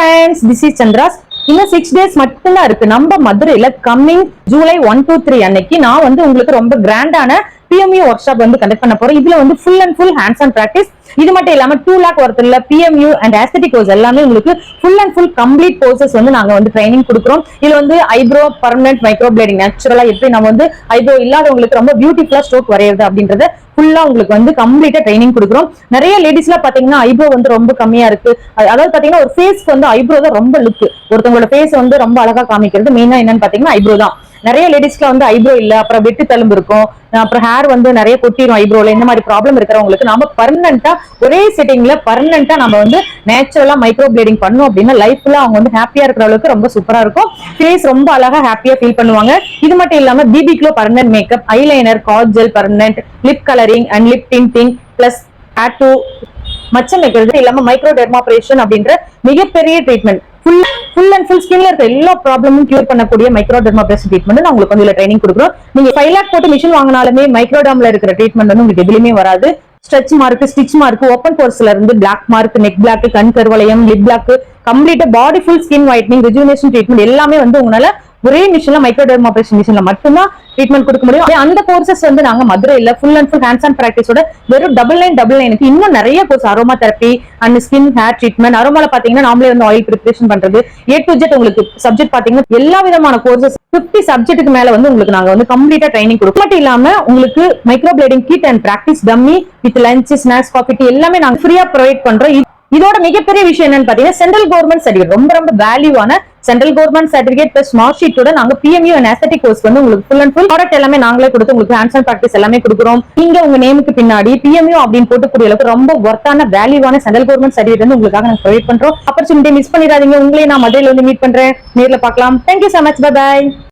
friends, this is Chandras. இன்னும் 6 days மட்டும்தான் இருக்கு நம்ம மதுரையில கம்மிங் ஜூலை 1 to 3 அன்னைக்கு நான் வந்து உங்களுக்கு ரொம்ப கிராண்டான PMU ஒர்க் ஷாப் வந்து கண்டக்ட் பண்ண போறேன். இதுல வந்து full and full hands on practice. இது மட்டும் இல்லாம 2 lakh ஒருத்தர்ல PMU அண்ட் ஆஸ்தெட்டிக் கோர்ஸ் எல்லாமே உங்களுக்கு full and full complete courses வந்து நாங்க வந்து ட்ரைனிங் கொடுக்குறோம். இதுல வந்து ஐப்ரோ பர்மனன்ட் மைக்ரோ பிளேடிங் நேச்சுரலா எப்படி நம்ம வந்து ஐப்ரோ இல்லாதவங்களுக்கு ரொம்ப பியூட்டிஃபுல்லா ஸ்ட்ரோக் வரையுது அப்படின்றத ஃபுல்லா உங்களுக்கு வந்து கம்ப்ளீட்டா ட்ரைனிங் கொடுக்குறோம். நிறைய லேடிஸ்ல பாத்தீங்கன்னா ஐப்ரோ வந்து ரொம்ப கம்மியா இருக்கு. அதாவது பாத்தீங்கன்னா ஒரு ஃபேஸ்க்கு வந்து ஐப்ரோ தான் ரொம்ப லுக். ஒருத்தவங்களோட ஃபேஸ் வந்து ரொம்ப அழகா காமிக்கிறது மெயினா என்னன்னு பாத்தீங்கன்னா ஐப்ரோ தான். நிறைய லேடிஸ்ல வந்து ஐப்ரோ இல்ல, அப்புறம் வெட்டு தழும்பு இருக்கும், அப்புறம் ஹேர் வந்து நிறைய கொட்டிடும் ஐப்ரோல. இந்த மாதிரி ப்ராப்ளம் இருக்கிறவங்களுக்கு நம்ம பர்மனண்டா ஒரே செட்டிங்ல பர்மனண்டா நம்ம வந்து நேச்சுரலா மைக்ரோ பிளேடிங் பண்ணோம் அப்படின்னா லைஃப்ல அவங்க வந்து ஹாப்பியா இருக்கிற அளவுக்கு ரொம்ப சூப்பரா இருக்கும். ஃபேஸ் ரொம்ப அழகா ஹாப்பியா ஃபீல் பண்ணுவாங்க. இது மட்டும் இல்லாம பிபிக்லோ permanent makeup, eyeliner, kajal permanent, lip colouring and lip tinting plus tattoo, மச்சம் வைக்கிறது இல்லாம மைக்ரோ டெர்மாபிரேஷன் அப்படின்ற மிகப்பெரிய ட்ரீட்மெண்ட் ஃபுல் அண்ட் ஃபுல் ஸ்கின்ல இருக்க எல்லா ப்ராப்ளமும் கியூர் பண்ணக்கூடிய மைக்ரோ டெர்மாபிரேஷன் ட்ரீட்மெண்ட் நான் உங்களுக்கு வந்து ட்ரைனிங் கொடுக்குறோம். நீங்க 5 lakh போட்டு மிஷின் வாங்கினாலுமே மைக்ரோடர்ம்ல இருக்கிற ட்ரீட்மெண்ட் வந்து உங்களுக்கு எதுலயுமே வராது. Stretch mark, stitch mark, open போர்ஸ்ல இருந்து பிளாக் மார்க், நெக் பிளாக், கண் கருவளையம், லிப் பிளாக், கம்ப்ளீட்டா body full skin whitening, rejuvenation treatment எல்லாமே வந்து உங்களால ஒரே மிஷின்ல மைக்ரோ டெர்மாபிரேஷன் மிஷின்ல மட்டும்தான் ட்ரீட்மெண்ட் கொடுக்க முடியும். அந்த கோர்சஸ் வந்து நாங்க மதுரையில full and full hands on பிராக்டிஸோட வெறும் 9999 இன்னும் நிறைய course aroma therapy and skin hair treatment. அரோமால பாத்தீங்கன்னா நாமளே வந்து ஆயில் ப்ரிப்பரேஷன் பண்றது A to Z உங்களுக்கு சப்ஜெக்ட் பாத்தீங்கன்னா எல்லா விதமான கோர்சஸ் 50 சப்ஜெக்ட்டுக்கு மேல வந்து உங்களுக்கு நாங்க வந்து கம்ப்ளீட்டா ட்ரைனிங் கொடுக்கும். மட்டும் இல்லாம உங்களுக்கு microblading kit and practice dummy with lunch, snacks, coffee, tea எல்லாமே நாங்க ஃப்ரீயா ப்ரொவைட் பண்றோம். இதோட மிகப்பெரிய விஷயம் என்னன்னு பாத்தீங்கன்னா சென்ட்ரல் கவர்மெண்ட் சர்டிஃபிகேட், ரொம்ப ரொம்ப வேல்யூவான central government certificate plus mark ஷீட்டோட நாங்க PMU அண்ட் ஆஸ்தெட்டிக் கோர்ஸ் வந்து உங்களுக்கு ஃபுல் அண்ட் ஃபுல் ப்ராடக்ட் எல்லாமே நாங்களே கொடுத்து உங்களுக்கு ஹேண்ட்ஸ் ஆன் பிராக்டிஸ் எல்லாமே கொடுக்குறோம். நீங்க உங்க நேமுக்கு பின்னாடி PMU அப்படின்னு போட்டுக்கூடிய அளவுக்கு ரொம்ப ஒர்த்தான வேல்யூவான சென்ட்ரல் கவர்மெண்ட் சர்டிஃபிகேட் வந்து உங்களுக்காக நாங்க ப்ரொவைட் பண்றோம். ஆப்பர்ச்சுனிட்டி மிஸ் பண்ணிடாதீங்க. உங்களே நான் மதுரையில வந்து மீட் பண்றேன். நேர்ல பார்க்கலாம். Thank you so much. Bye bye.